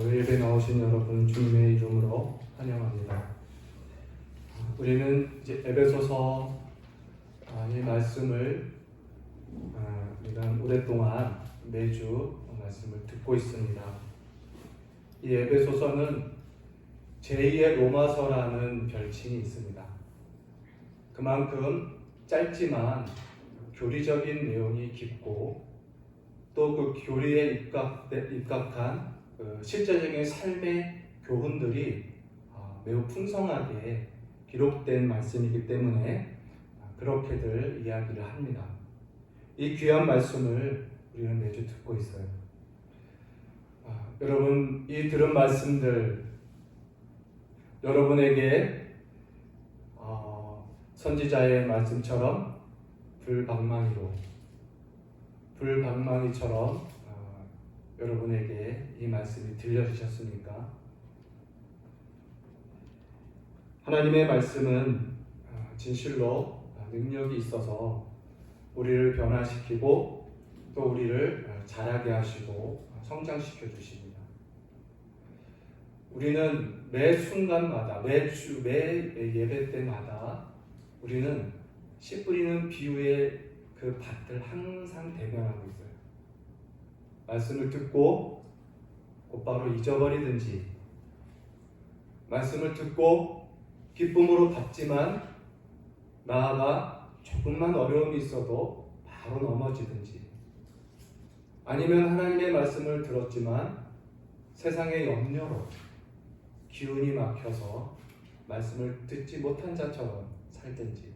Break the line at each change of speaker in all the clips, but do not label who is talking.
예배 나오신 여러분 주님의 이름으로 환영합니다. 우리는 이제 에베소서 이 말씀을 우리가 오랫동안 매주 말씀을 듣고 있습니다. 이 에베소서는 제2의 로마서라는 별칭이 있습니다. 그만큼 짧지만 교리적인 내용이 깊고 또 그 교리에 입각한 실제적인 삶의 교훈들이 매우 풍성하게 기록된 말씀이기 때문에 그렇게들 이야기를 합니다. 이 귀한 말씀을 우리는 매주 듣고 있어요. 여러분, 이 들은 말씀들 여러분에게 선지자의 말씀처럼 불방망이처럼 여러분에게 이 말씀이 들려주셨습니까? 하나님의 말씀은 진실로 능력이 있어서 우리를 변화시키고 또 우리를 자라게 하시고 성장시켜 주십니다. 우리는 매 순간마다 매 예배 때마다 우리는 씨 뿌리는 비유의 그 밭을 항상 대면하고 있어요. 말씀을 듣고 곧바로 잊어버리든지, 말씀을 듣고 기쁨으로 받지만 나아가 조금만 어려움이 있어도 바로 넘어지든지, 아니면 하나님의 말씀을 들었지만 세상의 염려로 기운이 막혀서 말씀을 듣지 못한 자처럼 살든지,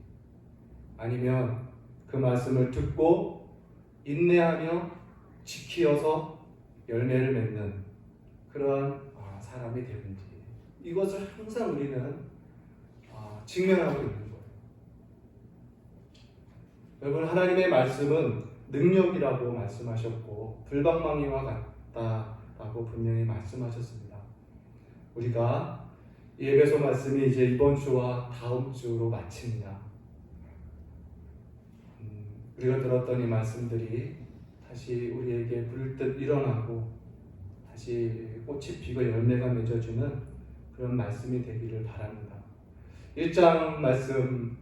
아니면 그 말씀을 듣고 인내하며 지키어서 열매를 맺는 그러한 사람이 되든지, 이것을 항상 우리는 직면하고 있는 거예요. 여러분, 하나님의 말씀은 능력이라고 말씀하셨고 불방망이와 같다라고 분명히 말씀하셨습니다. 우리가 이 에베소 말씀이 이제 이번 주와 다음 주로 마칩니다. 우리가 들었던 이 말씀들이 다시 우리에게 불뜻 일어나고 다시 꽃이 피고 열매가 맺어주는 그런 말씀이 되기를 바랍니다. 1장 말씀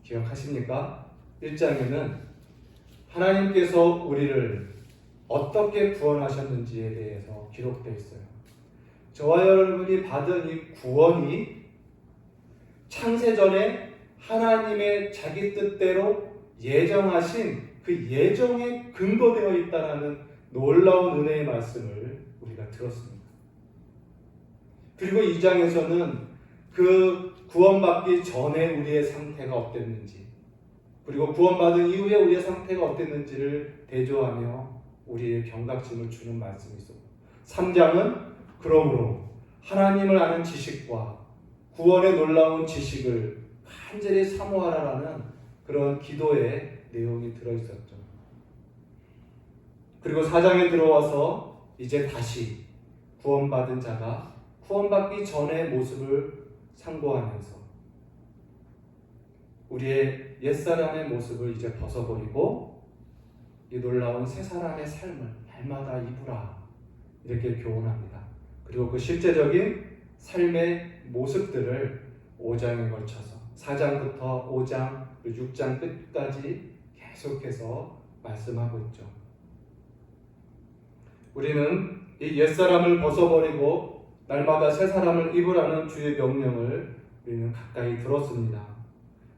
기억하십니까? 1장에는 하나님께서 우리를 어떻게 구원하셨는지에 대해서 기록되어 있어요. 저와 여러분이 받은 이 구원이 창세전에 하나님의 자기 뜻대로 예정하신 그 예정에 근거되어 있다는 놀라운 은혜의 말씀을 우리가 들었습니다. 그리고 2장에서는 그 구원받기 전에 우리의 상태가 어땠는지, 그리고 구원받은 이후에 우리의 상태가 어땠는지를 대조하며 우리의 경각심을 주는 말씀이 있었고, 3장은 그러므로 하나님을 아는 지식과 구원의 놀라운 지식을 간절히 사모하라라는 그런 기도의 내용이 들어있었죠. 그리고 4장에 들어와서 이제 다시 구원받은 자가 구원받기 전의 모습을 상고하면서 우리의 옛사람의 모습을 이제 벗어버리고 이 놀라운 새사람의 삶을 날마다 입으라, 이렇게 교훈합니다. 그리고 그 실제적인 삶의 모습들을 5장에 걸쳐서 4장부터 5장, 6장 끝까지 계속해서 말씀하고 있죠. 우리는 이 옛사람을 벗어버리고 날마다 새사람을 입으라는 주의 명령을 우리는 가까이 들었습니다.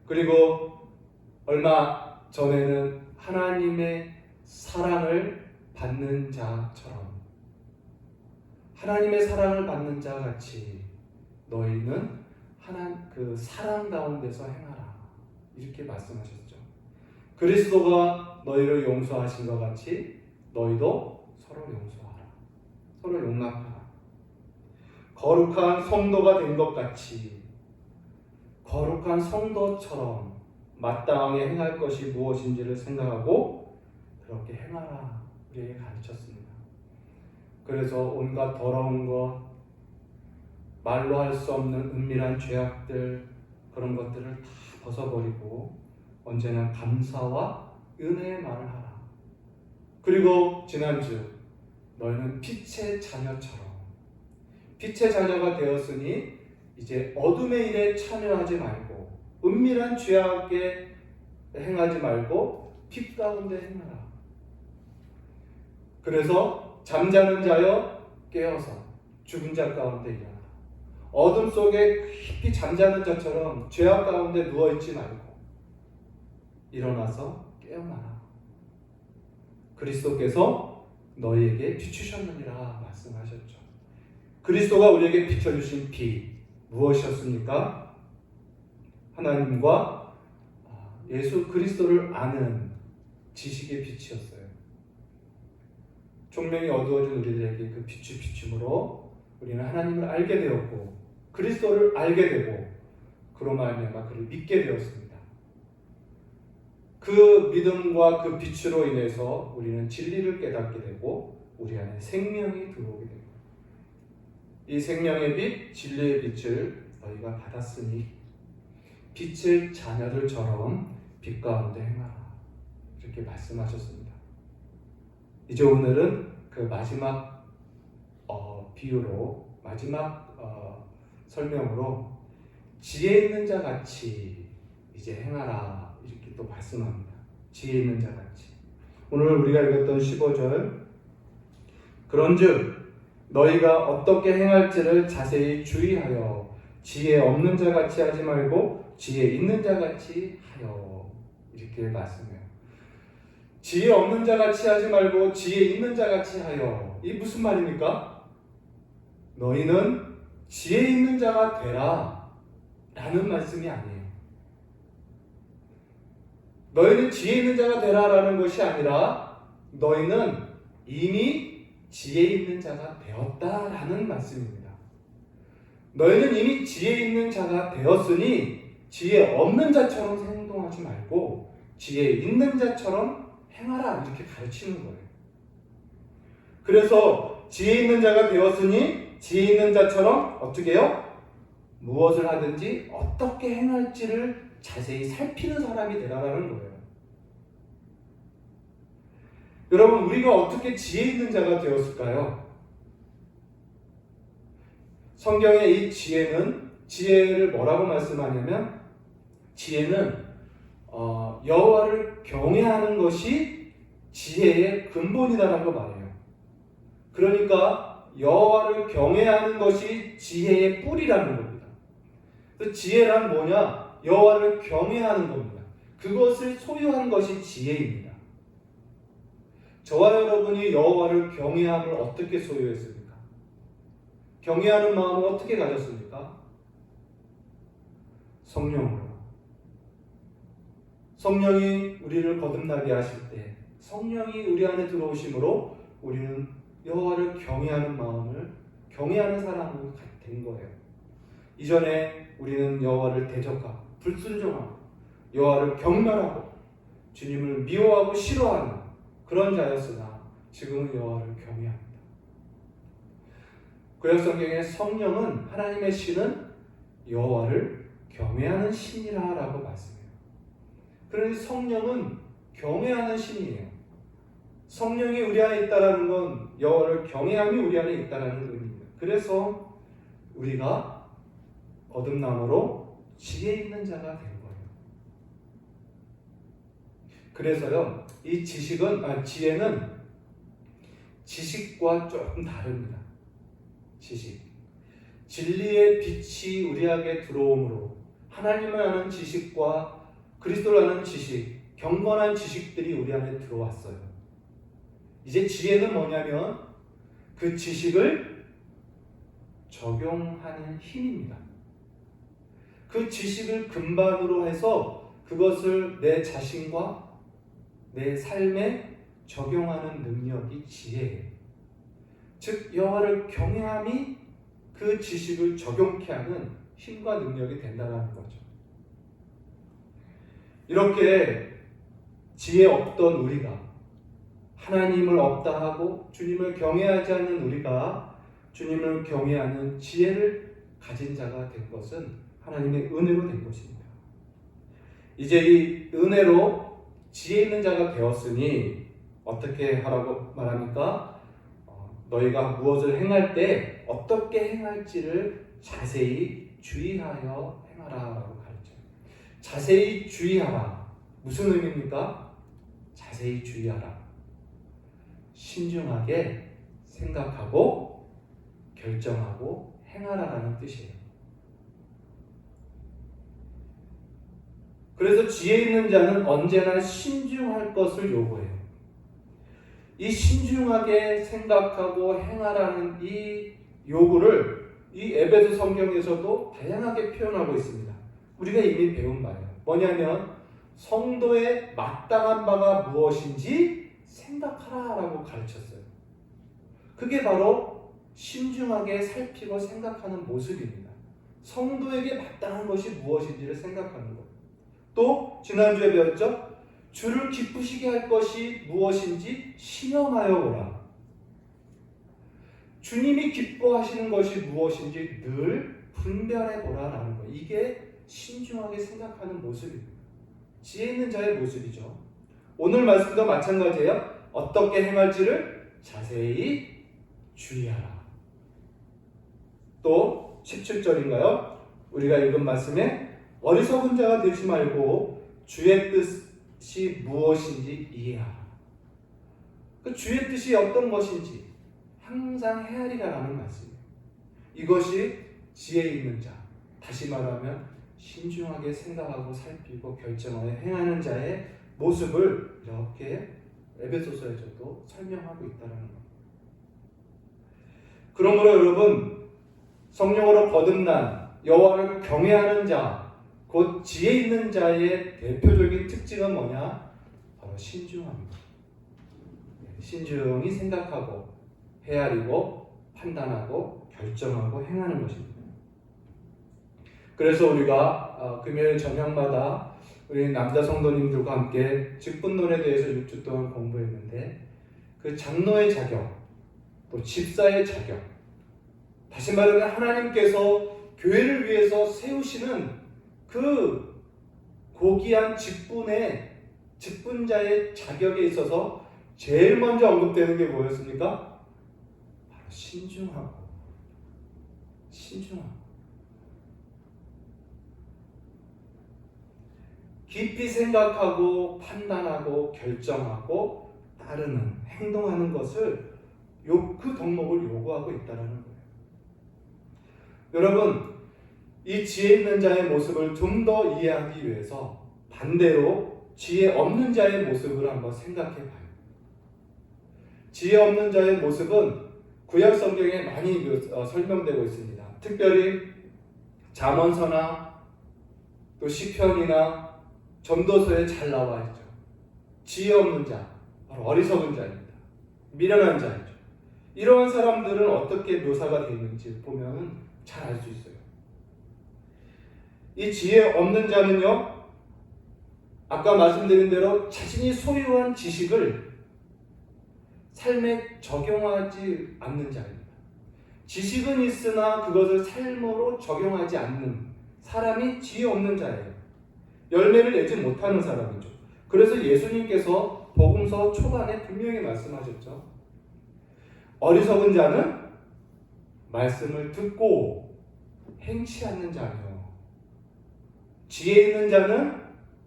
그리고 얼마 전에는 하나님의 사랑을 받는 자처럼, 하나님의 사랑을 받는 자 같이 너희는 그 사랑 가운데서 행하라, 이렇게 말씀하셨죠. 그리스도가 너희를 용서하신 것 같이 너희도 서로 용서하라, 서로 용납하라. 거룩한 성도가 된 것 같이 거룩한 성도처럼 마땅하게 행할 것이 무엇인지를 생각하고 그렇게 행하라, 우리에게 가르쳤습니다. 그래서 온갖 더러운 것, 말로 할 수 없는 은밀한 죄악들, 그런 것들을 다 벗어버리고 언제나 감사와 은혜의 말을 하라. 그리고 지난주 너희는 빛의 자녀처럼 빛의 자녀가 되었으니 이제 어둠의 일에 참여하지 말고 은밀한 죄악에 행하지 말고 빛 가운데 행하라. 그래서 잠자는 자여 깨어서 죽은 자 가운데 일어나라. 어둠 속에 깊이 잠자는 자처럼 죄악 가운데 누워있지 말고 일어나서 깨어나라. 그리스도께서 너희에게 비추셨느니라 말씀하셨죠. 그리스도가 우리에게 비춰주신 빛 무엇이었습니까? 하나님과 예수 그리스도를 아는 지식의 빛이었어요. 총명이 어두워진 우리들에게 그 빛이 비춤으로 우리는 하나님을 알게 되었고 그리스도를 알게 되고 그로 말미암아 그를 믿게 되었습니다. 그 믿음과 그 빛으로 인해서 우리는 진리를 깨닫게 되고 우리 안에 생명이 들어오게 됩니다. 이 생명의 빛, 진리의 빛을 너희가 받았으니 빛의 자녀들처럼 빛 가운데 행하라. 이렇게 말씀하셨습니다. 이제 오늘은 그 마지막 비유로 마지막 설명으로 지혜 있는 자 같이 이제 행하라 이렇게 또 말씀합니다. 지혜 있는 자 같이. 오늘 우리가 읽었던 15절 그런즉 너희가 어떻게 행할지를 자세히 주의하여 지혜 없는 자 같이 하지 말고 지혜 있는 자 같이 하여 이렇게 말씀해요. 지혜 없는 자 같이 하지 말고 지혜 있는 자 같이 하여. 이 무슨 말입니까? 너희는 지혜 있는 자가 되라 라는 말씀이 아니에요. 너희는 지혜 있는 자가 되라 라는 것이 아니라 너희는 이미 지혜 있는 자가 되었다라는 말씀입니다. 너희는 이미 지혜 있는 자가 되었으니 지혜 없는 자처럼 행동하지 말고 지혜 있는 자처럼 행하라 이렇게 가르치는 거예요. 그래서 지혜 있는 자가 되었으니 지혜 있는 자처럼 어떻게 해요? 무엇을 하든지 어떻게 행할지를 자세히 살피는 사람이 되라라는 거예요. 여러분 우리가 어떻게 지혜 있는 자가 되었을까요? 성경의 이 지혜를 뭐라고 말씀하냐면 지혜는 여호와를 경외하는 것이 지혜의 근본이다라고 말해요. 그러니까 여호와를 경외하는 것이 지혜의 뿌리라는 겁니다. 그래서 지혜란 뭐냐? 여호와를 경외하는 겁니다. 그것을 소유한 것이 지혜입니다. 저와 여러분이 여호와를 경외함을 어떻게 소유했습니까? 경외하는 마음을 어떻게 가졌습니까? 성령으로. 성령이 우리를 거듭나게 하실 때 성령이 우리 안에 들어오심으로 우리는 여호와를 경외하는 마음을 경외하는 사람으로 된 거예요. 이전에 우리는 여호와를 대적하고 불순종하고 여호와를 경멸하고 주님을 미워하고 싫어하는 그런 자였으나 지금은 여호와를 경외합니다. 구약성경의 성령은 하나님의 신은 여호와를 경외하는 신이라고 말씀해요. 그러니 성령은 경외하는 신이에요. 성령이 우리 안에 있다는 건 여호와를 경외함이 우리 안에 있다는 의미입니다. 그래서 우리가 거듭남으로 지혜 있는 자가 된 거예요. 그래서요, 이 지혜는 지식과 조금 다릅니다. 진리의 빛이 우리에게 들어오므로 하나님을 아는 지식과 그리스도를 아는 지식, 경건한 지식들이 우리 안에 들어왔어요. 이제 지혜는 뭐냐면 그 지식을 적용하는 힘입니다. 그 지식을 근반으로 해서 그것을 내 자신과 내 삶에 적용하는 능력이 지혜예요. 즉 여호와를 경외함이 그 지식을 적용케 하는 힘과 능력이 된다는 거죠. 이렇게 지혜 없던 우리가 하나님을 없다 하고 주님을 경외하지 않는 우리가 주님을 경외하는 지혜를 가진 자가 된 것은 하나님의 은혜로 된 것입니다. 이제 이 은혜로 지혜 있는 자가 되었으니 어떻게 하라고 말합니까? 너희가 무엇을 행할 때 어떻게 행할지를 자세히 주의하여 행하라 라고 가르쳐요. 자세히 주의하라. 무슨 의미입니까? 자세히 주의하라. 신중하게 생각하고 결정하고 행하라라는 뜻이에요. 그래서 지혜 있는 자는 언제나 신중할 것을 요구해요. 이 신중하게 생각하고 행하라는 이 요구를 이 에베소 성경에서도 다양하게 표현하고 있습니다. 우리가 이미 배운 바예요. 뭐냐면 성도의 마땅한 바가 무엇인지 생각하라라고 가르쳤어요. 그게 바로 신중하게 살피고 생각하는 모습입니다. 성도에게 마땅한 것이 무엇인지를 생각하는 것. 또 지난주에 배웠죠? 주를 기쁘시게 할 것이 무엇인지 시험하여 보라. 주님이 기뻐하시는 것이 무엇인지 늘 분별해 보라라는 거. 이게 신중하게 생각하는 모습입니다. 지혜 있는 자의 모습이죠. 오늘 말씀도 마찬가지예요. 어떻게 행할지를 자세히 주의하라. 또 17절인가요? 우리가 읽은 말씀에 어리석은 자가 되지 말고 주의 뜻이 무엇인지 이해하라. 그 주의 뜻이 어떤 것인지 항상 헤아리라라는 말씀이에요. 이것이 지혜 있는 자, 다시 말하면 신중하게 생각하고 살피고 결정하여 행하는 자의 모습을 이렇게 에베소서에서도 설명하고 있다는 것. 그러므로 여러분, 성령으로 거듭난 여호와를 경외하는 자, 곧 지혜 있는 자의 대표적인 특징은 뭐냐? 바로 신중함입니다. 신중히 생각하고 헤아리고 판단하고 결정하고 행하는 것입니다. 그래서 우리가 금요일 저녁마다 우리 남자 성도님들과 함께 직분론에 대해서 6주 동안 공부했는데 그 장로의 자격, 또 집사의 자격, 다시 말하면 하나님께서 교회를 위해서 세우시는 그 고귀한 직분자의 자격에 있어서 제일 먼저 언급되는 게 뭐였습니까? 바로 신중하고 깊이 생각하고 판단하고 결정하고 따르는 행동하는 것을 그 덕목을 요구하고 있다는 거예요. 여러분, 이 지혜 있는 자의 모습을 좀 더 이해하기 위해서 반대로 지혜 없는 자의 모습을 한번 생각해 봐요. 지혜 없는 자의 모습은 구약 성경에 많이 설명되고 있습니다. 특별히 잠언서나 또 시편이나 전도서에 잘 나와 있죠. 지혜 없는 자, 바로 어리석은 자입니다. 미련한 자이죠. 이러한 사람들은 어떻게 묘사가 되어 있는지 보면 잘 알 수 있어요. 이 지혜 없는 자는요, 아까 말씀드린 대로 자신이 소유한 지식을 삶에 적용하지 않는 자입니다. 지식은 있으나 그것을 삶으로 적용하지 않는 사람이 지혜 없는 자예요. 열매를 내지 못하는 사람이죠. 그래서 예수님께서 복음서 초반에 분명히 말씀하셨죠. 어리석은 자는 말씀을 듣고 행치 않는 자며 지혜 있는 자는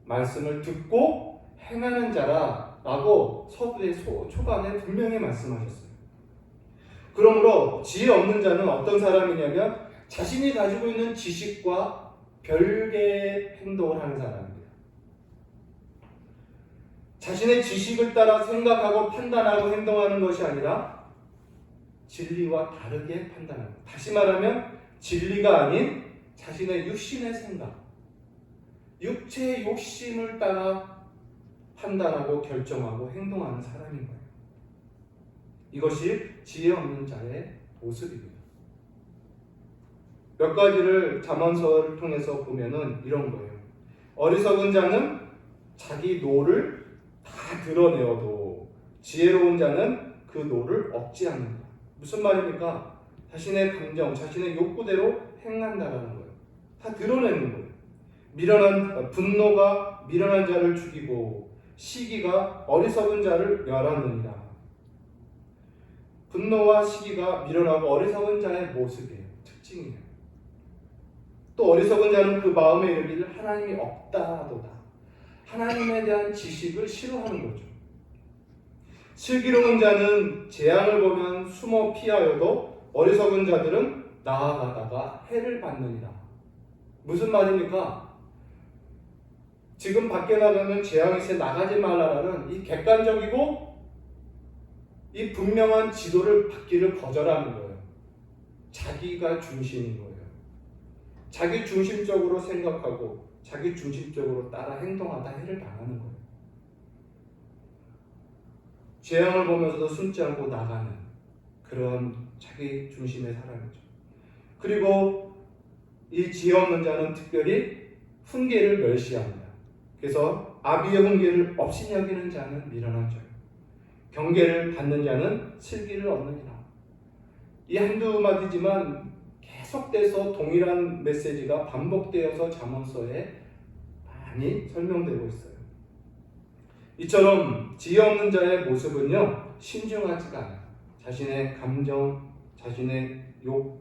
말씀을 듣고 행하는 자라라고 서두의 초반에 분명히 말씀하셨어요. 그러므로 지혜 없는 자는 어떤 사람이냐면 자신이 가지고 있는 지식과 별개의 행동을 하는 사람입니다. 자신의 지식을 따라 생각하고 판단하고 행동하는 것이 아니라 진리와 다르게 판단하는 것. 다시 말하면 진리가 아닌 자신의 육신의 생각, 육체의 욕심을 따라 판단하고 결정하고 행동하는 사람인 거예요. 이것이 지혜 없는 자의 모습입니다. 몇 가지를 잠언서를 통해서 보면은 이런 거예요. 어리석은 자는 자기 노를 다 드러내어도 지혜로운 자는 그 노를 억제한다. 무슨 말입니까? 자신의 감정, 자신의 욕구대로 행한다라는 거예요. 다 드러내는 거예요. 분노가 미련한 자를 죽이고 시기가 어리석은 자를 멸하느니라. 분노와 시기가 밀어나고 어리석은 자의 모습이에요. 특징이에요. 또 어리석은 자는 그 마음에 이르기를 하나님이 없다도다. 하나님에 대한 지식을 싫어하는 거죠. 슬기로운 자는 재앙을 보면 숨어 피하여도 어리석은 자들은 나아가다가 해를 받느니라. 무슨 말입니까? 지금 밖에 나가면 재앙이 있어 나가지 말라라는 이 객관적이고 이 분명한 지도를 받기를 거절하는 거예요. 자기가 중심인 거예요. 자기 중심적으로 생각하고 자기 중심적으로 따라 행동하다 해를 당하는 거예요. 재앙을 보면서도 숨지 않고 나가는 그런 자기 중심의 사람이죠. 그리고 이 지혜 없는 자는 특별히 훈계를 멸시합니다. 그래서 아비의 훈계를 없이 여기는 자는 미련한 자요. 경계를 받는 자는 슬기를 얻느니라. 이 한두 마디지만 계속돼서 동일한 메시지가 반복되어서 잠언서에 많이 설명되고 있어요. 이처럼 지혜 없는 자의 모습은요, 신중하지가 않아요. 자신의 감정, 자신의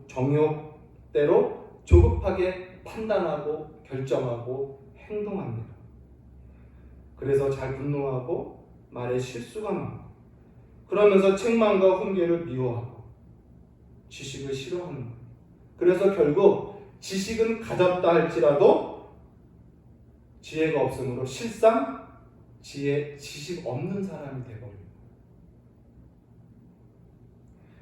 정욕대로 조급하게 판단하고 결정하고 행동합니다. 그래서 잘 분노하고 말에 실수가 많고, 그러면서 책망과 훈계를 미워하고 지식을 싫어하는 거예요. 그래서 결국 지식은 가졌다 할지라도 지혜가 없으므로 실상 지식 없는 사람이 되어버립니다.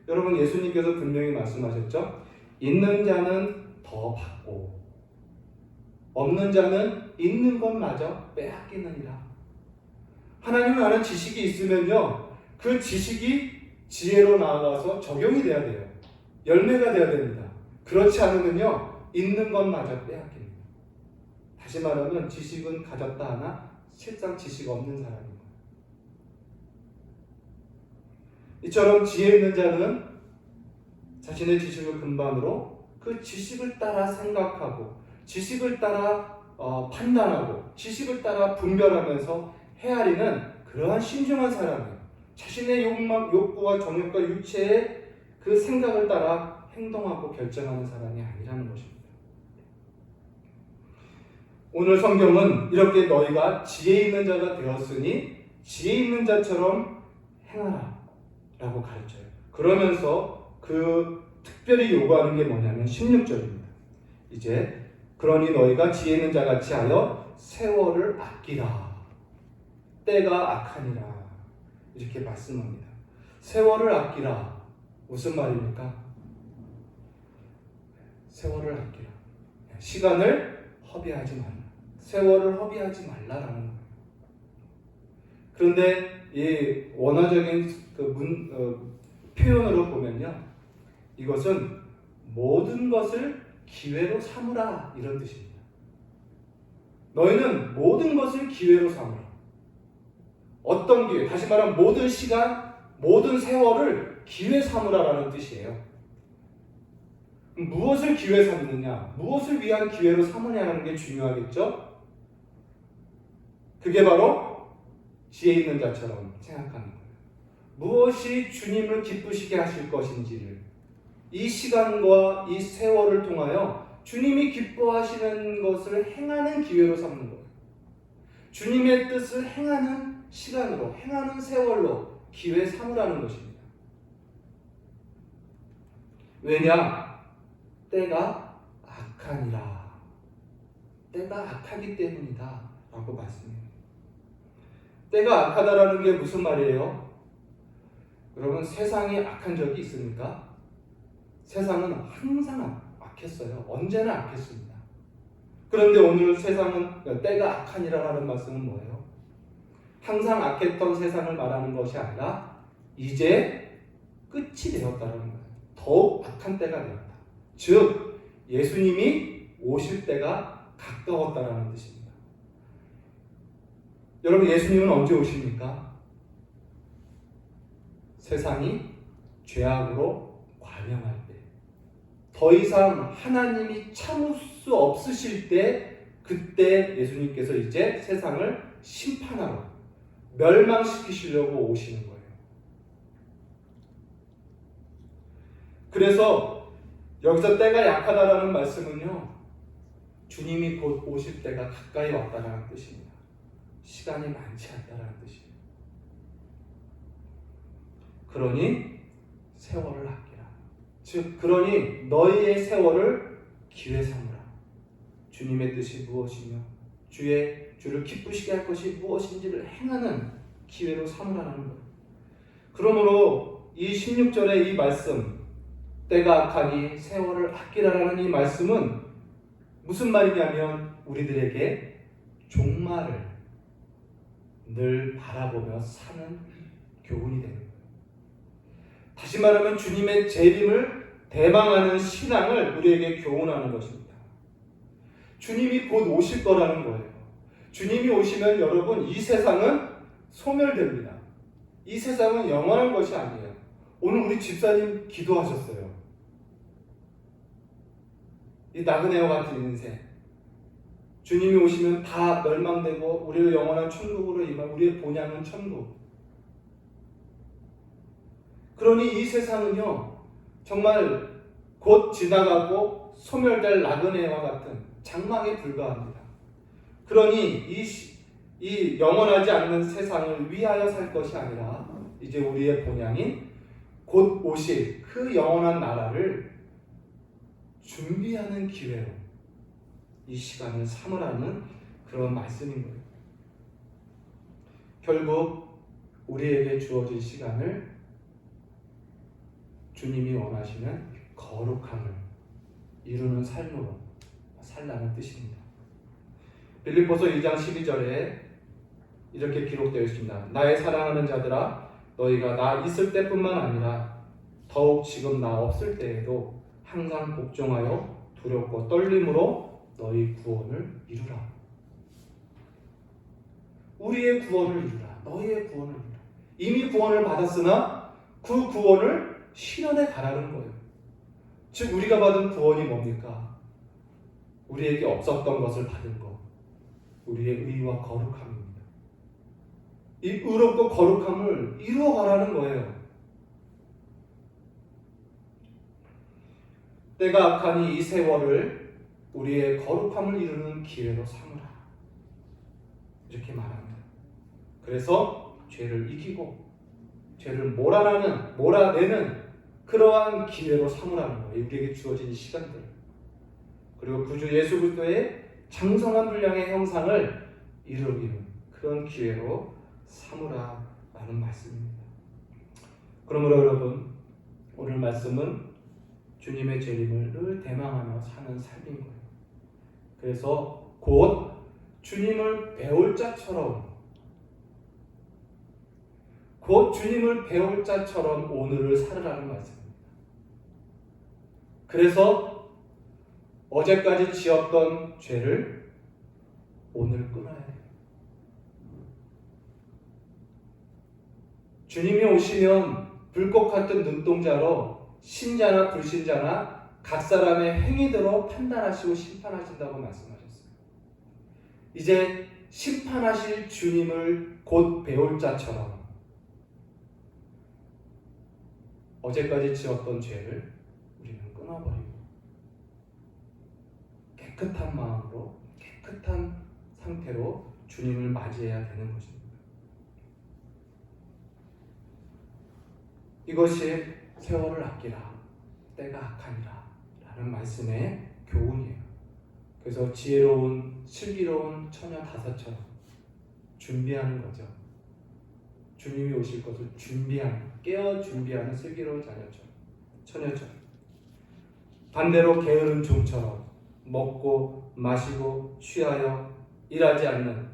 여러분, 예수님께서 분명히 말씀하셨죠? 있는 자는 더 받고 없는 자는 있는 것마저 빼앗기느니라. 하나님을 아는 지식이 있으면요, 그 지식이 지혜로 나아가서 적용이 돼야 돼요. 열매가 돼야 됩니다. 그렇지 않으면요, 있는 것마저 빼앗깁니다. 다시 말하면 지식은 가졌다 하나 실상 지식 없는 사람입니다. 이처럼 지혜 있는 자는 자신의 지식을 근반으로 그 지식을 따라 생각하고 지식을 따라 판단하고 지식을 따라 분별하면서 헤아리는 그러한 신중한 사람이에요. 자신의 욕구와 정욕과 육체의 그 생각을 따라 행동하고 결정하는 사람이 아니라는 것입니다. 오늘 성경은 이렇게 너희가 지혜 있는 자가 되었으니 지혜 있는 자처럼 행하라 라고 가르쳐요. 그러면서 그 특별히 요구하는 게 뭐냐면 16절입니다. 이제 그러니 너희가 지혜 있는 자같이 하여 세월을 아끼라. 때가 악하니라. 이렇게 말씀합니다. 세월을 아끼라. 무슨 말입니까? 세월을 아끼라. 시간을 허비하지 말라. 세월을 허비하지 말라라는 거예요. 그런데 이 원어적인 표현으로 보면요, 이것은 모든 것을 기회로 삼으라 이런 뜻입니다. 너희는 모든 것을 기회로 삼으라. 어떤 기회? 다시 말하면 모든 시간, 모든 세월을 기회 삼으라라는 뜻이에요. 무엇을 기회 삼느냐, 무엇을 위한 기회로 삼으냐는 게 중요하겠죠? 그게 바로 지혜 있는 자처럼 생각하는 거예요. 무엇이 주님을 기쁘시게 하실 것인지를 이 시간과 이 세월을 통하여 주님이 기뻐하시는 것을 행하는 기회로 삼는 거예요. 주님의 뜻을 행하는 시간으로, 행하는 세월로 기회 삼으라는 것입니다. 왜냐? 때가 악하니라. 때가 악하기 때문이다 라고 말씀해요. 때가 악하다라는 게 무슨 말이에요? 여러분, 세상이 악한 적이 있습니까? 세상은 항상 악했어요. 언제나 악했습니다. 그런데 오늘 세상은 때가 악하니라라는 말씀은 뭐예요? 항상 악했던 세상을 말하는 것이 아니라 이제 끝이 되었다는 거예요. 더욱 악한 때가 되었다. 즉 예수님이 오실 때가 가까웠다라는 뜻입니다. 여러분, 예수님은 언제 오십니까? 세상이 죄악으로 관영할 때, 더 이상 하나님이 참을 수 없으실 때, 그때 예수님께서 이제 세상을 심판하러 멸망시키시려고 오시는 거예요. 그래서 여기서 때가 약하다라는 말씀은요, 주님이 곧 오실 때가 가까이 왔다라는 뜻입니다. 시간이 많지 않다라는 뜻이에요. 그러니 세월을 아끼라. 즉 그러니 너희의 세월을 기회 삼으라. 주님의 뜻이 무엇이며 주를 기쁘시게 할 것이 무엇인지를 행하는 기회로 삼으라는 거예요. 그러므로 이 16절의 이 말씀, 때가 악하니 세월을 아끼라라는 이 말씀은 무슨 말이냐면 우리들에게 종말을 늘 바라보며 사는 교훈이 되는 거예요. 다시 말하면 주님의 재림을 대망하는 신앙을 우리에게 교훈하는 것입니다. 주님이 곧 오실 거라는 거예요. 주님이 오시면 여러분 이 세상은 소멸됩니다. 이 세상은 영원한 것이 아니에요. 오늘 우리 집사님 기도하셨어요. 이 나그네와 같은 인생, 주님이 오시면 다 멸망되고 우리를 영원한 천국으로 임할 우리의 본향은 천국. 그러니 이 세상은요 정말 곧 지나가고 소멸될 나그네와 같은 장막에 불과합니다. 그러니 이 영원하지 않는 세상을 위하여 살 것이 아니라 이제 우리의 본향인 곧 오실 그 영원한 나라를 준비하는 기회로 이 시간을 삼으라는 그런 말씀인 거예요. 결국 우리에게 주어진 시간을 주님이 원하시는 거룩함을 이루는 삶으로 살라는 뜻입니다. 빌립보서 2장 12절에 이렇게 기록되어 있습니다. 나의 사랑하는 자들아, 너희가 나 있을 때뿐만 아니라 더욱 지금 나 없을 때에도 항상 복종하여 두렵고 떨림으로 너희 구원을 이루라. 우리의 구원을 이루라. 너희의 구원을 이루라. 이미 구원을 받았으나 그 구원을 실현해 가라는 거예요. 즉 우리가 받은 구원이 뭡니까? 우리에게 없었던 것을 받은 것, 우리의 의와 거룩함입니다. 이 의롭고 거룩함을 이루어 가라는 거예요. 때가 악하니 이 세월을 우리의 거룩함을 이루는 기회로 삼으라. 이렇게 말합니다. 그래서 죄를 이기고 죄를 몰아내는 그러한 기회로 삼으라는 거예요. 우리에게 주어진 시간들. 그리고 구주 예수 그리스도의 장성한 분량의 형상을 이루기는 그런 기회로 삼으라라는 말씀입니다. 그러므로 여러분, 오늘 말씀은 주님의 재림을 늘 대망하며 사는 삶인 거예요. 그래서 곧 주님을 배울 자처럼 오늘을 살으라는 말씀입니다. 그래서 어제까지 지었던 죄를 오늘 끊어야 돼요. 주님이 오시면 불꽃 같은 눈동자로 신자나 불신자나 각 사람의 행위대로 판단하시고 심판하신다고 말씀하셨어요. 이제 심판하실 주님을 곧 배울 자처럼 어제까지 지었던 죄를 우리는 끊어버리고 깨끗한 마음으로 깨끗한 상태로 주님을 맞이해야 되는 것입니다. 이것이 세월을 아끼라, 때가 악하니라 라는 말씀의 교훈이에요. 그래서 지혜로운 슬기로운 처녀 다섯처럼 준비하는 거죠. 주님이 오실 것을 깨어 준비하는 슬기로운 처녀처럼 반대로 게으른 종처럼 먹고 마시고 취하여 일하지 않는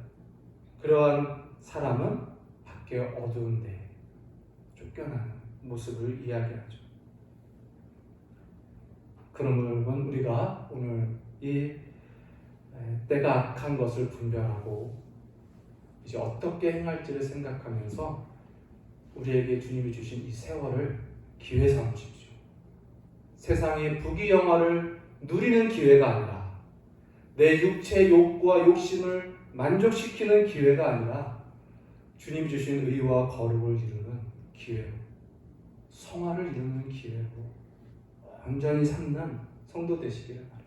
그러한 사람은 밖에 어두운 데 쫓겨나는 모습을 이야기하죠. 그러면 우리가 오늘 이 때가 악한 것을 분별하고 이제 어떻게 행할지를 생각하면서 우리에게 주님이 주신 이 세월을 기회 삼으십시오. 세상의 부귀영화를 누리는 기회가 아니라 내 육체의 욕구와 욕심을 만족시키는 기회가 아니라 주님 주신 의와 거룩을 이루는 기회로, 성화를 이루는 기회로 온전히 삼는 성도 되시기를 바라요.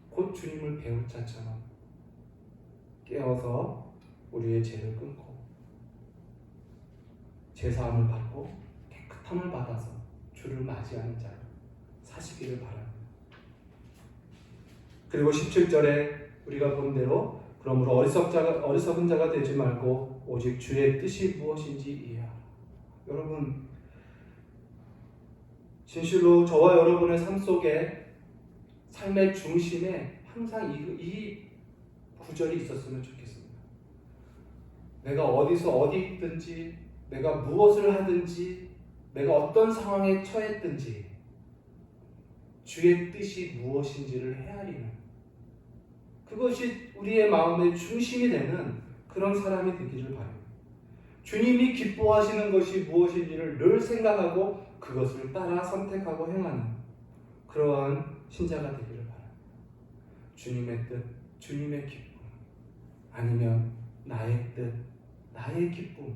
곧 주님을 배울 자처럼 깨어서 우리의 죄를 끊고 죄사함을 받고 깨끗함을 받아서 주를 맞이하는 자로 사시기를 바랍니다. 그리고 17절에 우리가 본 대로 그러므로 어리석은 자가 되지 말고 오직 주의 뜻이 무엇인지 이해하라. 여러분, 진실로 저와 여러분의 삶 속에 삶의 중심에 항상 이 구절이 있었으면 좋겠습니다. 내가 어디서 어디 있든지, 내가 무엇을 하든지, 내가 어떤 상황에 처했든지 주의 뜻이 무엇인지를 헤아리는, 그것이 우리의 마음의 중심이 되는 그런 사람이 되기를 바랍니다. 주님이 기뻐하시는 것이 무엇인지를 늘 생각하고 그것을 따라 선택하고 행하는 그러한 신자가 되기를 바랍니다. 주님의 뜻, 주님의 기쁨, 아니면 나의 뜻, 나의 기쁨을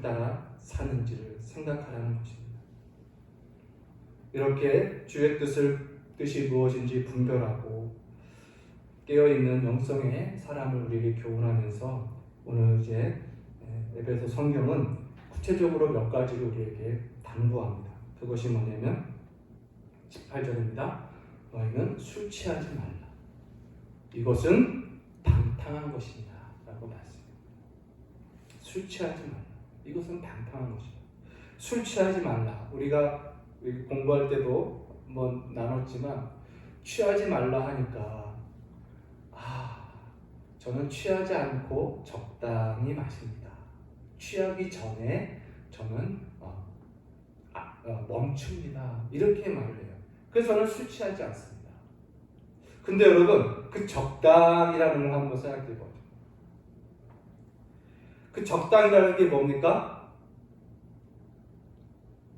따라 사는지를 생각하라는 것입니다. 이렇게 주의 뜻이 무엇인지 분별하고 깨어있는 영성의 사람을 우리에게 교훈하면서 오늘 이제 에베소 성경은 구체적으로 몇 가지를 우리에게 당부합니다. 그것이 뭐냐면 18절입니다. 너희는 술 취하지 말라. 이것은 방탕한 것이다 라고 말씀합니다. 술 취하지 말라. 이것은 방탕한 것이다. 술 취하지 말라. 우리가 공부할 때도 한번 나눴지만 취하지 말라 하니까 저는 취하지 않고 적당히 마십니다. 취하기 전에 저는 멈춥니다. 이렇게 말을 해요. 그래서 저는 술 취하지 않습니다. 근데 여러분, 그 적당이라는 걸 한번 생각해 보죠. 그 적당이라는 게 뭡니까?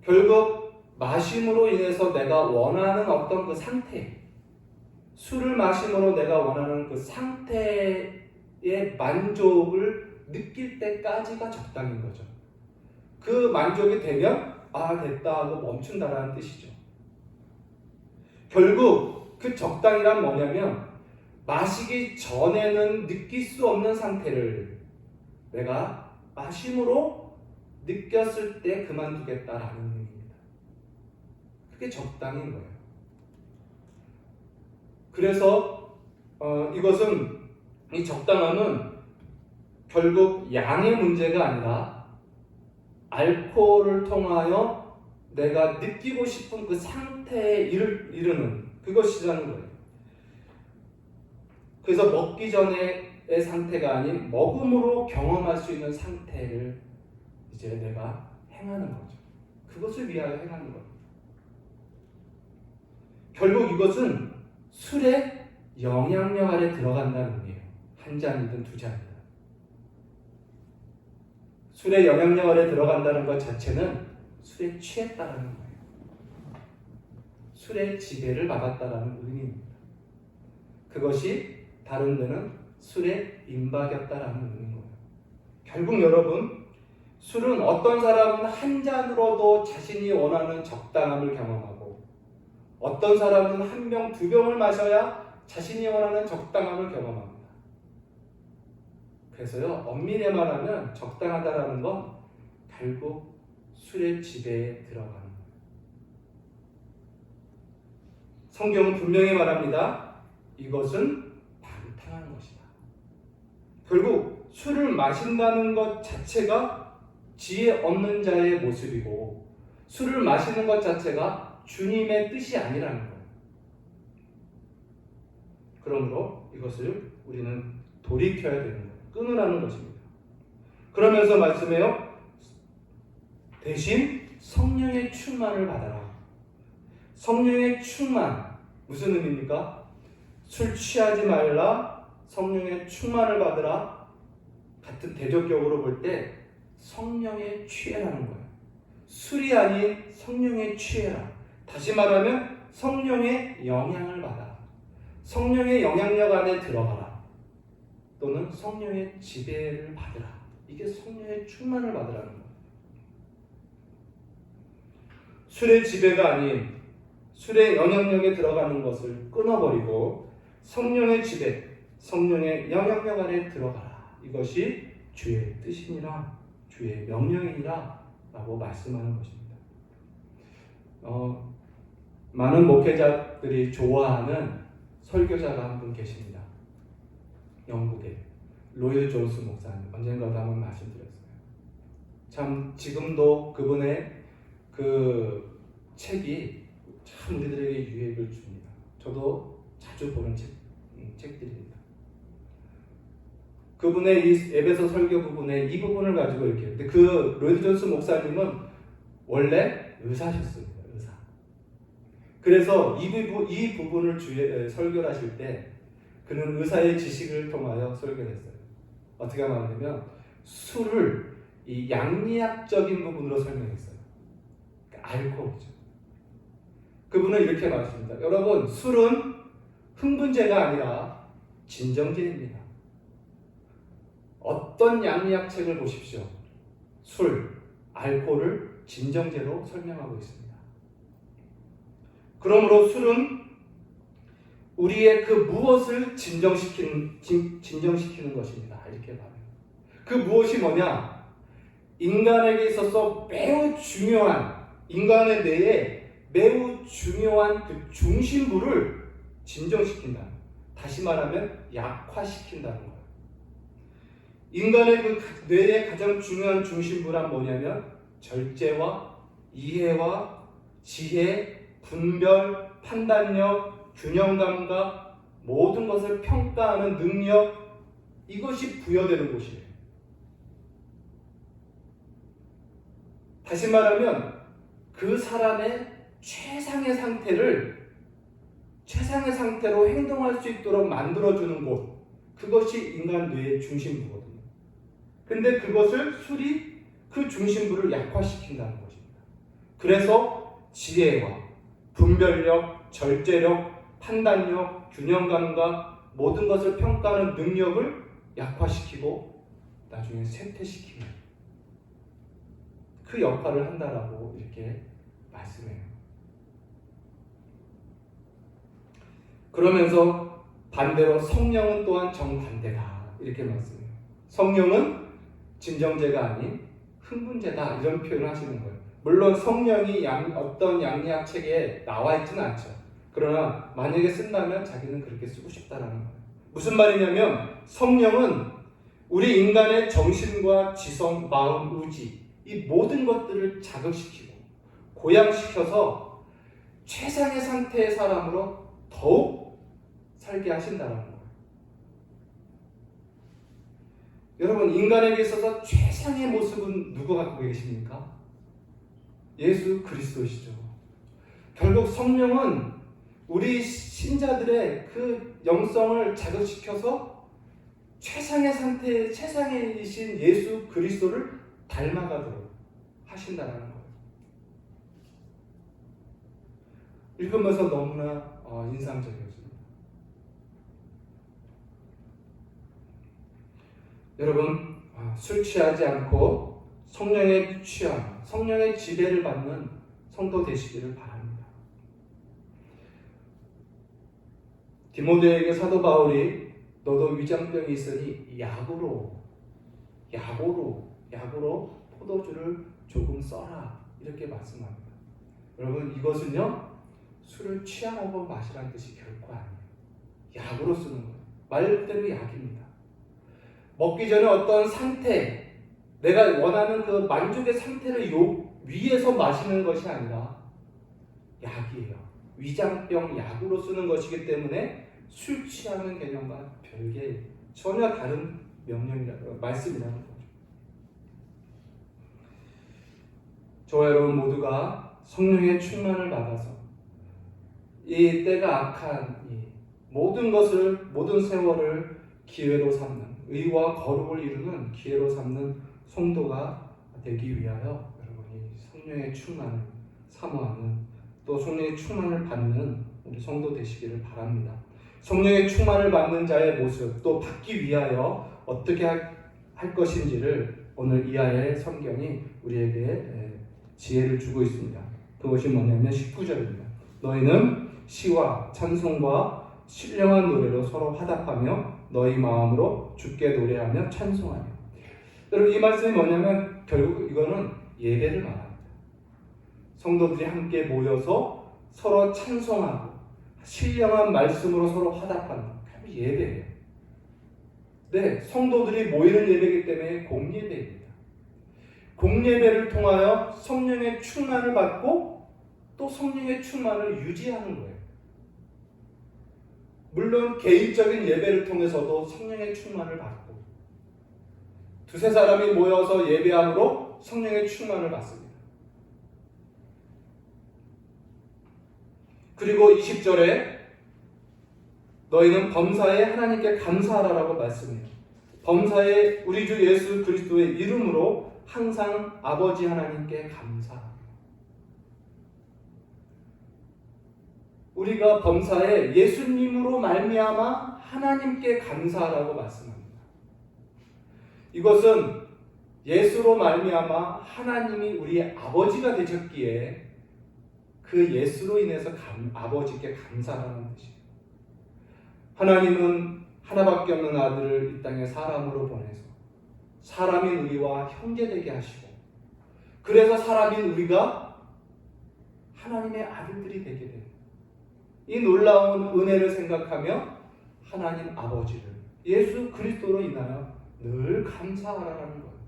결국 마심으로 인해서 내가 원하는 어떤 그 상태, 술을 마심으로 내가 원하는 그 상태의 만족을 느낄 때까지가 적당인 거죠. 그 만족이 되면 됐다 하고 멈춘다라는 뜻이죠. 결국 그 적당이란 뭐냐면 마시기 전에는 느낄 수 없는 상태를 내가 마심으로 느꼈을 때 그만두겠다라는 의미입니다. 그게 적당인 거예요. 그래서 이것은 이 적당함은 결국 양의 문제가 아니라 알코올을 통하여 내가 느끼고 싶은 그 상태에 이르는 그것이라는 거예요. 그래서 먹기 전의 상태가 아닌 먹음으로 경험할 수 있는 상태를 이제 내가 행하는 거죠. 그것을 위하여 행하는 거예요. 결국 이것은 술의 영향력 아래 들어간다는 의미예요. 한 잔이든 두 잔이든. 술의 영향력 아래 들어간다는 것 자체는 술에 취했다라는 거예요. 술의 지배를 받았다라는 의미입니다. 그것이 다른 데는 술에 임박였다라는 의미인 거예요. 결국 여러분, 술은 어떤 사람은 한 잔으로도 자신이 원하는 적당함을 경험하고 어떤 사람은 한 병, 두 병을 마셔야 자신이 원하는 적당함을 경험합니다. 그래서요, 엄밀히 말하면 적당하다라는 건 결국 술의 지배에 들어가는 거예요. 성경은 분명히 말합니다. 이것은 방탕한 것이다. 결국 술을 마신다는 것 자체가 지혜 없는 자의 모습이고 술을 마시는 것 자체가 주님의 뜻이 아니라는 거예요. 그러므로 이것을 우리는 돌이켜야 되는 거예요. 끊으라는 것입니다. 그러면서 말씀해요. 대신 성령의 충만을 받아라. 성령의 충만, 무슨 의미입니까? 술 취하지 말라, 성령의 충만을 받으라. 같은 대조격으로 볼 때 성령에 취해라는 거예요. 술이 아닌 성령에 취해라. 다시 말하면 성령의 영향을 받아라. 성령의 영향력 안에 들어가라. 또는 성령의 지배를 받으라. 이게 성령의 충만을 받으라는 거예요. 술의 지배가 아닌 술의 영향력에 들어가는 것을 끊어버리고 성령의 지배, 성령의 영향력 안에 들어가라. 이것이 주의 뜻이니라, 주의 명령이니라 라고 말씀하는 것입니다. 많은 목회자들이 좋아하는 설교자가 한 분 계십니다. 영국의 로이드 존스 목사님. 언젠가도 한번 말씀드렸어요. 참 지금도 그분의 그 책이 참 우리들에게 유익을 줍니다. 저도 자주 보는 책들입니다. 그분의 이 에베소 설교 부분에 이 부분을 가지고 이렇게. 근데 그 로이드 존스 목사님은 원래 의사셨습니다. 의사. 그래서 이 부분을 설교를 하실 때 그는 의사의 지식을 통하여 설교를 했어요. 어떻게 말하냐면 술을 이 양리학적인 부분으로 설명했어요. 그러니까 알코올이죠. 그분은 이렇게 말했습니다. 여러분, 술은 흥분제가 아니라 진정제입니다. 어떤 양리학책을 보십시오. 술, 알코올을 진정제로 설명하고 있습니다. 그러므로 술은 우리의 그 무엇을 진정시키는 것입니다. 이렇게 말해요. 그 무엇이 뭐냐? 인간에게 있어서 매우 중요한, 인간의 뇌에 매우 중요한 그 중심부를 진정시킨다. 다시 말하면 약화시킨다는 거예요. 인간의 그 뇌의 가장 중요한 중심부란 뭐냐면 절제와 이해와 지혜, 분별, 판단력, 균형감과 모든 것을 평가하는 능력, 이것이 부여되는 곳이에요. 다시 말하면 그 사람의 최상의 상태로 행동할 수 있도록 만들어주는 곳, 그것이 인간 뇌의 중심부거든요. 근데 그것을 술이 그 중심부를 약화시킨다는 것입니다. 그래서 지혜와 분별력, 절제력, 판단력, 균형감과 모든 것을 평가하는 능력을 약화시키고 나중에 쇠퇴시키는 그 역할을 한다라고 이렇게 말씀해요. 그러면서 반대로 성령은 또한 정반대다 이렇게 말씀해요. 성령은 진정제가 아닌 흥분제다 이런 표현을 하시는 거예요. 물론 성령이 어떤 양리학 책에 나와 있지는 않죠. 그러나 만약에 쓴다면 자기는 그렇게 쓰고 싶다라는 거예요. 무슨 말이냐면 성령은 우리 인간의 정신과 지성, 마음, 의지 이 모든 것들을 자극시키고 고양시켜서 최상의 상태의 사람으로 더욱 살게 하신다는 거예요. 여러분, 인간에게 있어서 최상의 모습은 누가 갖고 계십니까? 예수 그리스도시죠. 결국 성령은 우리 신자들의 그 영성을 자극시켜서 최상의 상태, 최상이신 예수 그리스도를 닮아가도록 하신다는 거예요. 읽으면서 너무나 인상적이었습니다. 여러분, 술 취하지 않고 성령의 취함, 성령의 지배를 받는 성도 되시기를 바랍니다. 디모데에게 사도 바울이 너도 위장병이 있으니 약으로 포도주를 조금 써라 이렇게 말씀합니다. 여러분, 이것은요 술을 취하라고 마시라는 뜻이 결코 아니에요. 약으로 쓰는 거예요. 말 그대로 약입니다. 먹기 전에 어떤 상태, 내가 원하는 그 만족의 상태를 위해서 마시는 것이 아니라 약이에요. 위장병 약으로 쓰는 것이기 때문에 술 취하는 개념과 별개 전혀 다른 말씀이라는 거죠. 저와 여러분 모두가 성령의 충만을 받아서 이 때가 악한 모든 세월을 기회로 삼는, 의와 거룩을 이루는 기회로 삼는 성도가 되기 위하여 여러분이 성령의 충만을 사모하는, 또 성령의 충만을 받는 우리 성도 되시기를 바랍니다. 성령의 충만을 받는 자의 모습, 또 받기 위하여 어떻게 할 것인지를 오늘 이하의 성경이 우리에게 지혜를 주고 있습니다. 그것이 뭐냐면 19절입니다. 너희는 시와 찬송과 신령한 노래로 서로 화답하며 너희 마음으로 주께 노래하며 찬송하며. 여러분, 이 말씀이 뭐냐면 결국 이거는 예배를 말합니다. 성도들이 함께 모여서 서로 찬송하고 신령한 말씀으로 서로 화답하는 게 예배예요. 네, 성도들이 모이는 예배이기 때문에 공예배입니다. 공예배를 통하여 성령의 충만을 받고 또 성령의 충만을 유지하는 거예요. 물론 개인적인 예배를 통해서도 성령의 충만을 받고 두세 사람이 모여서 예배함으로 성령의 충만을 받습니다. 그리고 20절에 너희는 범사에 하나님께 감사하라라고 말씀해요. 범사에 우리 주 예수 그리스도의 이름으로 항상 아버지 하나님께 감사하라. 우리가 범사에 예수님으로 말미암아 하나님께 감사하라고 말씀합니다. 이것은 예수로 말미암아 하나님이 우리의 아버지가 되셨기에 그 예수로 인해서 아버지께 감사하라는 뜻이에요. 하나님은 하나밖에 없는 아들을 이 땅에 사람으로 보내서 사람인 우리와 형제되게 하시고 그래서 사람인 우리가 하나님의 아들들이 되게 됩니다. 이 놀라운 은혜를 생각하며 하나님 아버지를 예수 그리스도로 인하여 늘 감사하라는 거예요.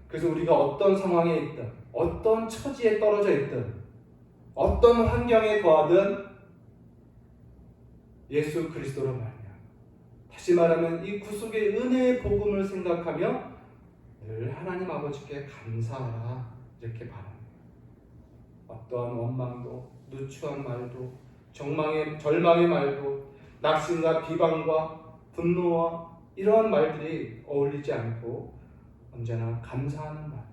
그래서 우리가 어떤 상황에 있든 어떤 처지에 떨어져 있든 어떤 환경에 거하든 예수 그리스도로 말이야. 다시 말하면 이 구속의 은혜의 복음을 생각하며 늘 하나님 아버지께 감사하라 이렇게 바랍니다. 어떠한 원망도 누추한 말도 절망의 말도 낙심과 비방과 분노와 이러한 말들이 어울리지 않고 언제나 감사하는 말,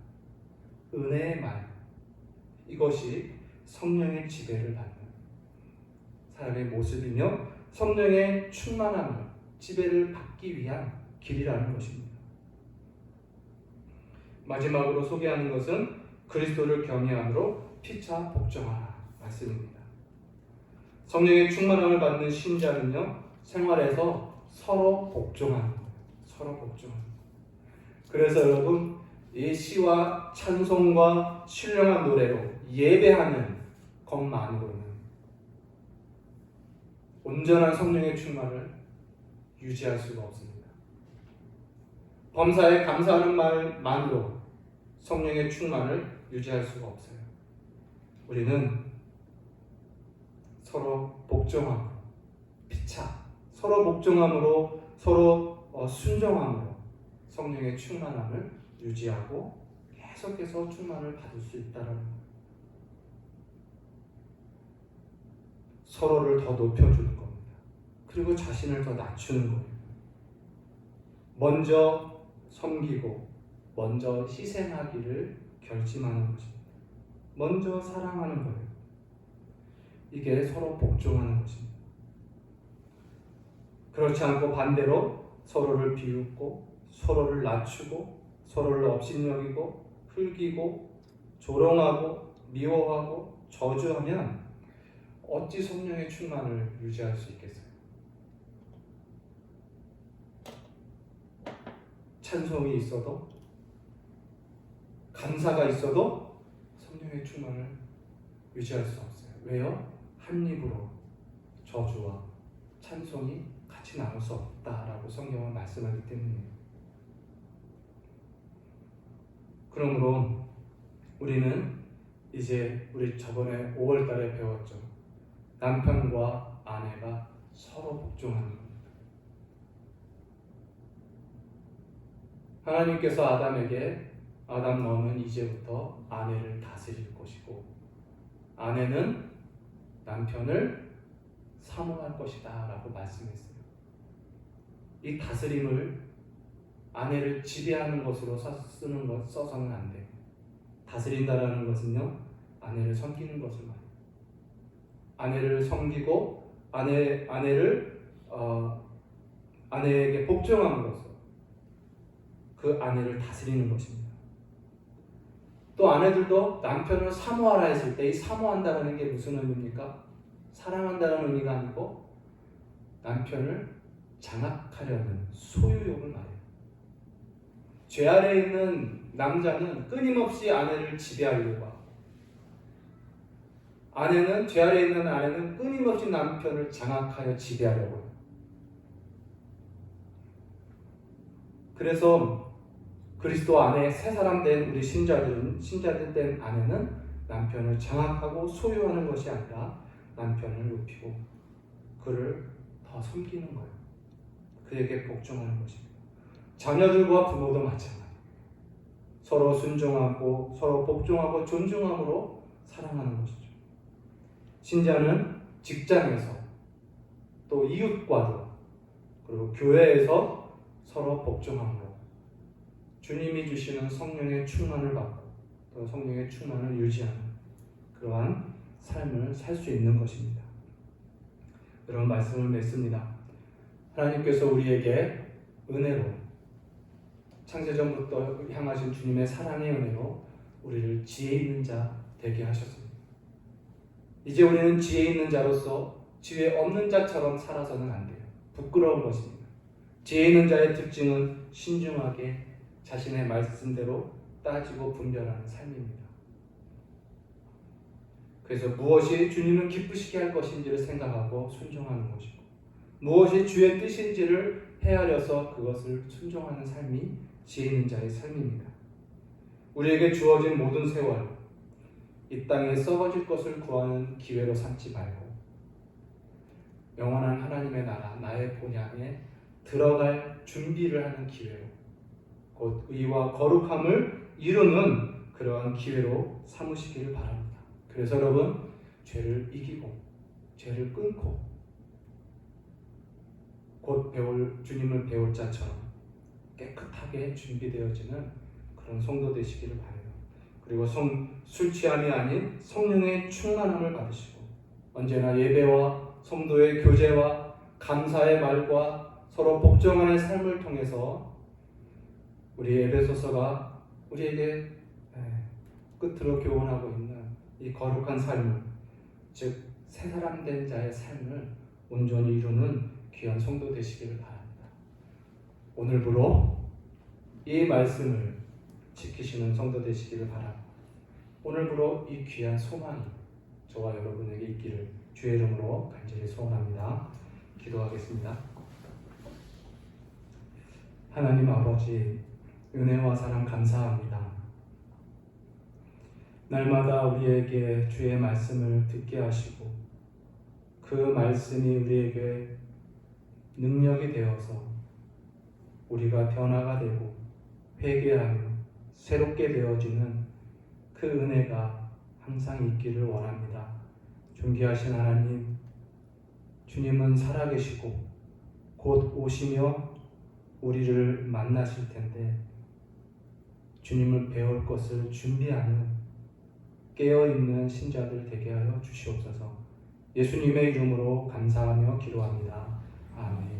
은혜의 말, 이것이 성령의 지배를 받는 사람의 모습이며 성령의 충만함을 지배를 받기 위한 길이라는 것입니다. 마지막으로 소개하는 것은 그리스도를 경외함으로 피차 복종하라 말씀입니다. 성령의 충만함을 받는 신자는요, 생활에서 서로 복종하는 거예요. 서로 복종하는 거예요. 그래서 여러분, 이 시와 찬송과 신령한 노래로 예배하는 것만으로는 온전한 성령의 충만을 유지할 수가 없습니다. 범사에 감사하는 말만으로 성령의 충만을 유지할 수가 없어요. 우리는 서로 복종함으로, 피차, 서로 복종함으로, 서로 순종함으로 성령의 충만함을 유지하고 계속해서 충만을 받을 수 있다는 거예요. 서로를 더 높여주는 겁니다. 그리고 자신을 더 낮추는 거예요. 먼저 섬기고 먼저 희생하기를 결심하는 것입니다. 먼저 사랑하는 거예요. 이게 서로 복종하는 것입니다. 그렇지 않고 반대로 서로를 비웃고 서로를 낮추고 서로를 업신여기고 흘기고 조롱하고 미워하고 저주하면 어찌 성령의 충만을 유지할 수 있겠어요? 찬송이 있어도 감사가 있어도 성령의 충만을 유지할 수 없어요. 왜요? 한 입으로 저주와 찬송이 같이 나올 수 없다라고 성경은 말씀하기 때문이에요. 그러므로 우리는 이제 우리 저번에 5월달에 배웠죠. 남편과 아내가 서로 복종하는 겁니다. 하나님께서 아담에게 아담 너는 이제부터 아내를 다스릴 것이고 아내는 남편을 사모할 것이다 라고 말씀했어요. 이 다스림을 아내를 지배하는 것으로 써서는 안 돼요. 다스린다라는 것은요, 아내를 섬기는 것을 말해요. 아내를 섬기고 아내에게 복종함으로써 그 아내를 다스리는 것입니다. 또 아내들도 남편을 사모하라 했을 때 이 사모한다는 게 무슨 의미입니까? 사랑한다는 의미가 아니고 남편을 장악하려는 소유욕을 말해요. 죄 아래에 있는 남자는 끊임없이 아내를 지배하려고 하고, 죄 아래에 있는 아내는 끊임없이 남편을 장악하여 지배하려고 해요. 그래서 그리스도 안에 새 사람 된 우리 신자들 된 아내는 남편을 장악하고 소유하는 것이 아니라 남편을 높이고 그를 더 섬기는 거예요. 그에게 복종하는 것입니다. 자녀들과 부모도 마찬가지예요. 서로 순종하고 서로 복종하고 존중함으로 사랑하는 것이죠. 신자는 직장에서 또 이웃과도 그리고 교회에서 서로 복종함으로 주님이 주시는 성령의 충만을 받고 또 성령의 충만을 유지하는 그러한 삶을 살 수 있는 것입니다. 이런 말씀을 맺습니다. 하나님께서 우리에게 은혜로 창세전부터 향하신 주님의 사랑의 은혜로 우리를 지혜 있는 자 되게 하셨습니다. 이제 우리는 지혜 있는 자로서 지혜 없는 자처럼 살아서는 안 돼요. 부끄러운 것입니다. 지혜 있는 자의 특징은 신중하게 자신의 말씀대로 따지고 분별하는 삶입니다. 그래서 무엇이 주님을 기쁘시게 할 것인지를 생각하고 순종하는 것이고 무엇이 주의 뜻인지를 헤아려서 그것을 순종하는 삶이 지혜 있는 자의 삶입니다. 우리에게 주어진 모든 세월 이 땅에 썩어질 것을 구하는 기회로 삼지 말고 영원한 하나님의 나라 나의 본향에 들어갈 준비를 하는 기회로 곧 의와 거룩함을 이루는 그러한 기회로 삼으시기를 바랍니다. 그래서 여러분 죄를 이기고 죄를 끊고 곧 주님을 배울 자처럼 깨끗하게 준비되어지는 그런 성도 되시기를 바라요. 그리고 술 취함이 아닌 성령의 충만함을 받으시고 언제나 예배와 성도의 교제와 감사의 말과 서로 복종하는 삶을 통해서 우리 에베소서가 우리에게 끝으로 교훈하고 있는 이 거룩한 삶을 즉 새 사람 된 자의 삶을 온전히 이루는 귀한 성도 되시기를 바랍니다. 오늘부로 이 말씀을 지키시는 성도 되시기를 바랍니다. 오늘부로 이 귀한 소망이 저와 여러분에게 있기를 주의 이름으로 간절히 소원합니다. 기도하겠습니다. 하나님 아버지 은혜와 사랑 감사합니다. 날마다 우리에게 주의 말씀을 듣게 하시고 그 말씀이 우리에게 능력이 되어서 우리가 변화가 되고 회개하며 새롭게 되어지는 그 은혜가 항상 있기를 원합니다. 존귀하신 하나님, 주님은 살아계시고 곧 오시며 우리를 만나실 텐데 주님을 배울 것을 준비하는 깨어있는 신자들 되게 하여 주시옵소서. 예수님의 이름으로 감사하며 기도합니다. 아멘.